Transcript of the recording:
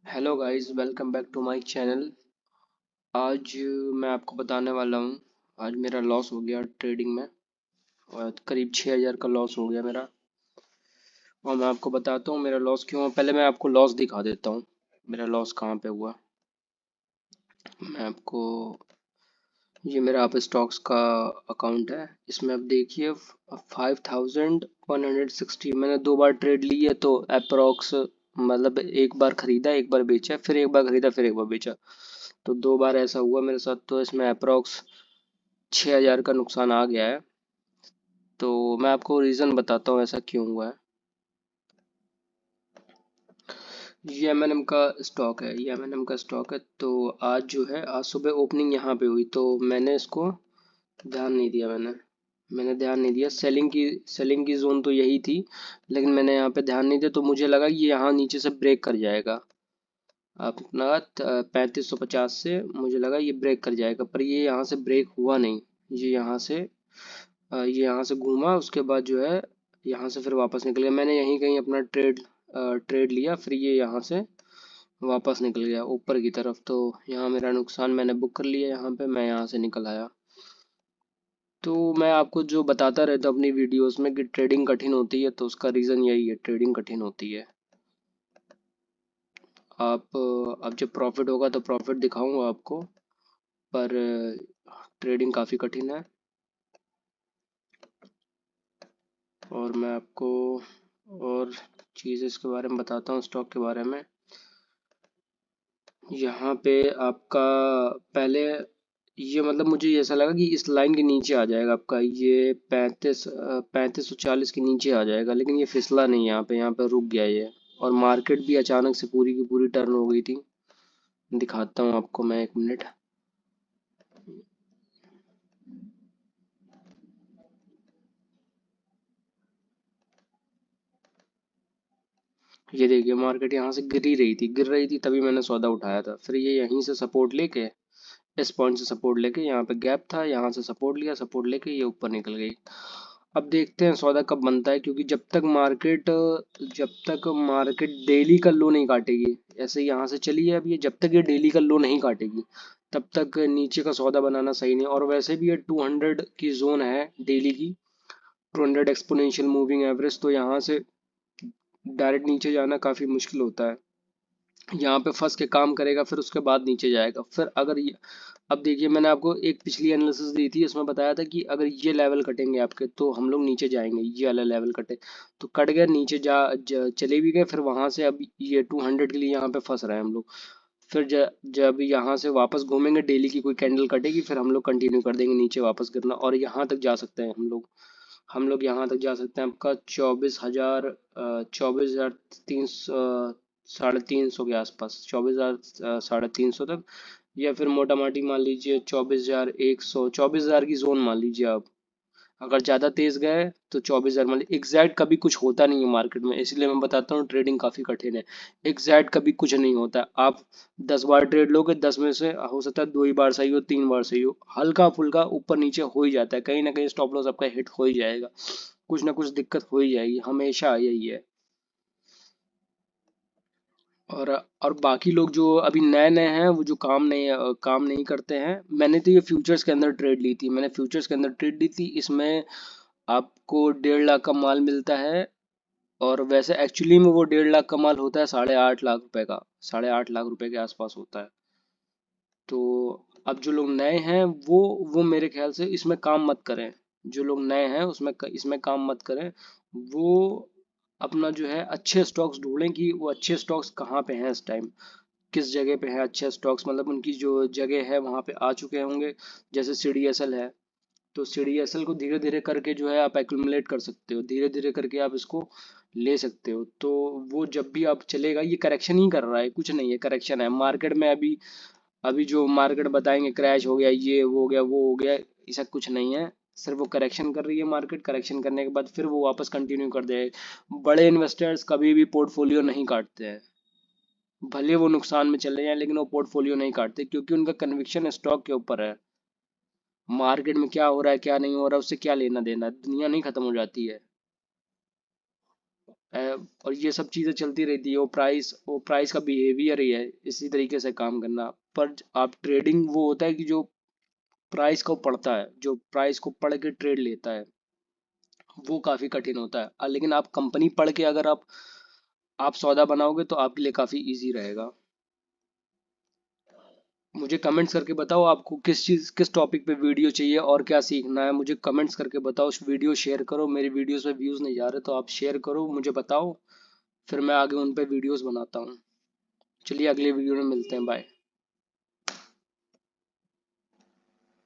Hello guys, welcome back to my channel. आज मैं आपको बताने वाला हूँ। आज मेरा लॉस हो गया ट्रेडिंग में और करीब 6,000 का लॉस हो गया मेरा। और मैं आपको बताता हूँ मेरा लॉस क्यों हुआ। पहले मैं आपको लॉस दिखा देता हूँ, मेरा लॉस कहाँ पे हुआ। मैं आपको, ये मेरा आप स्टॉक्स का अकाउंट है। इसमें आप देखिए 5,160 मैंने 2 बार ट्रेड ली है, तो अप्रोक्स मतलब एक बार खरीदा, एक बार बेचा, फिर एक बार खरीदा, फिर एक बार बेचा। तो 2 बार ऐसा हुआ मेरे साथ। तो इसमें अप्रोक्स 6,000 का नुकसान आ गया है। तो मैं आपको रीज़न बताता हूँ ऐसा क्यों हुआ है। ये एम का स्टॉक है, ये एम का स्टॉक है। तो आज जो है, आज सुबह ओपनिंग यहाँ पे हुई, तो मैंने इसको ध्यान नहीं दिया। मैंने ध्यान नहीं दिया। सेलिंग की जोन तो यही थी, लेकिन मैंने यहाँ पे ध्यान नहीं दिया। तो मुझे लगा ये यहाँ नीचे से ब्रेक कर जाएगा। अपना 3550 से मुझे लगा ये ब्रेक कर जाएगा, पर ये यहाँ से ब्रेक हुआ नहीं। ये यहाँ से घूमा, उसके बाद जो है यहाँ से फिर वापस निकल गया। मैंने यहीं कहीं अपना ट्रेड लिया, फिर ये यहाँ से वापस निकल गया ऊपर की तरफ। तो यहाँ मेरा नुकसान मैंने बुक कर लिया। यहाँ पे मैं यहाँ से निकल आया। तो मैं आपको जो बताता रहता हूँ अपनी वीडियोस में कि ट्रेडिंग कठिन होती है, तो उसका रीज़न यही है, ट्रेडिंग कठिन होती है। अब जब प्रॉफिट होगा तो प्रॉफिट दिखाऊंगा आपको, पर ट्रेडिंग काफ़ी कठिन है। और मैं आपको और चीज़ इसके बारे में बताता हूँ, स्टॉक के बारे में। यहाँ पे आपका पहले ये मतलब मुझे ऐसा लगा कि इस लाइन के नीचे आ जाएगा आपका, ये 3540 के नीचे आ जाएगा, लेकिन ये फिसला नहीं। यहाँ पे रुक गया ये। और मार्केट भी अचानक से पूरी की पूरी टर्न हो गई थी। दिखाता हूँ आपको मैं, 1 मिनट। ये देखिए, मार्केट यहाँ से गिर रही थी, तभी मैंने सौदा उठाया था। फिर ये यहीं से सपोर्ट लेके, इस पॉइंट से सपोर्ट लेके, यहाँ पे गैप था, यहाँ से सपोर्ट लिया, सपोर्ट लेके ये ऊपर निकल गई। अब देखते हैं सौदा कब बनता है, क्योंकि जब तक मार्केट डेली का लो नहीं काटेगी, ऐसे यहाँ से चली है अब ये, जब तक ये डेली का लो नहीं काटेगी तब तक नीचे का सौदा बनाना सही नहीं। और वैसे भी ये 200 की जोन है डेली की, 200 एक्सपोनेंशियल मूविंग एवरेज। तो यहाँ से डायरेक्ट नीचे जाना काफ़ी मुश्किल होता है। यहाँ पे फंस के काम करेगा, फिर उसके बाद नीचे जाएगा। फिर अगर ये, अब देखिए मैंने आपको एक पिछली एनालिसिस दी थी, इसमें बताया था कि अगर ये लेवल कटेंगे आपके तो हम लोग नीचे जाएंगे। ये वाला लेवल कटे तो कट गया, नीचे चले भी गए। फिर वहां से अब ये 200 के लिए यहाँ पे फंस रहे हैं हम लोग। फिर जब यहाँ से वापस घूमेंगे, डेली की कोई कैंडल कटेगी, फिर हम लोग कंटिन्यू कर देंगे नीचे वापस गिरना, और यहाँ तक जा सकते हैं हम लोग यहाँ तक जा सकते हैं आपका 24,000 350 के आसपास, 24,000 350 तक। या फिर मोटा माटी मान लीजिए 24,100, 24,000 की जोन मान लीजिए आप। अगर ज़्यादा तेज गए तो 24,000 मान लीजिए। एग्जैक्ट कभी कुछ होता नहीं है मार्केट में, इसलिए मैं बताता हूँ ट्रेडिंग काफ़ी कठिन है। एग्जैक्ट कभी कुछ नहीं होता। आप 10 बार ट्रेड लोगे, 10 में से हो सकता है 2 ही बार सही हो, 3 बार सही हो। हल्का फुल्का ऊपर नीचे हो ही जाता है, कहीं ना कहीं स्टॉप लॉस आपका हिट हो ही जाएगा। कुछ ना कुछ दिक्कत हो ही जाएगी, हमेशा यही है। और और बाकी लोग जो अभी नए नए हैं, वो जो काम नहीं करते हैं। मैंने तो ये फ्यूचर्स के अंदर ट्रेड ली थी, इसमें आपको 1.5 लाख का माल मिलता है। और वैसे एक्चुअली में वो 1.5 लाख का माल होता है 8.5 लाख रुपए का, 8.5 लाख रुपए के आसपास होता है। तो अब जो लोग नए हैं, वो मेरे ख्याल से इसमें काम मत करें। जो लोग नए हैं इसमें काम मत करें। वो अपना जो है अच्छे स्टॉक्स ढूंढें कि वो अच्छे स्टॉक्स कहाँ पे हैं इस टाइम, किस जगह पे है अच्छे स्टॉक्स, मतलब उनकी जो जगह है वहाँ पे आ चुके होंगे। जैसे CDSL है, तो CDSL को धीरे धीरे करके जो है आप एक्यूमुलेट कर सकते हो, धीरे धीरे करके आप इसको ले सकते हो। तो वो जब भी आप चलेगा, ये करेक्शन ही कर रहा है, कुछ नहीं है, करेक्शन है मार्केट में। अभी अभी जो मार्केट बताएंगे क्रैश हो गया, ये हो गया, वो हो गया, ऐसा कुछ नहीं है। सिर्फ वो करेक्शन कर रही है मार्केट, करेक्शन करने के बाद फिर वो वापस कंटिन्यू कर दे। बड़े इन्वेस्टर्स कभी भी पोर्टफोलियो नहीं काटते हैं, भले वो नुकसान में चले जाएं, लेकिन वो पोर्टफोलियो नहीं काटते, क्योंकि उनका कन्विक्शन स्टॉक के ऊपर है। मार्केट में क्या हो रहा है क्या नहीं हो रहा है, उससे क्या लेना देना, दुनिया नहीं खत्म हो जाती है। और ये सब चीज़ें चलती रहती है। वो प्राइस का बिहेवियर ही है इसी तरीके से काम करना। पर आप ट्रेडिंग वो होता है कि जो प्राइस को पढ़ता है, जो प्राइस को पढ़ के ट्रेड लेता है, वो काफ़ी कठिन होता है। लेकिन आप कंपनी पढ़ के अगर आप सौदा बनाओगे तो आपके लिए काफ़ी इजी रहेगा। मुझे कमेंट्स करके बताओ आपको किस टॉपिक पे वीडियो चाहिए और क्या सीखना है। मुझे कमेंट्स करके बताओ, वीडियो शेयर करो। मेरी वीडियोस पे व्यूज़ नहीं जा रहे तो आप शेयर करो, मुझे बताओ, फिर मैं आगे उन पे वीडियोस बनाता हूँ। चलिए अगले वीडियो में मिलते हैं, बाय।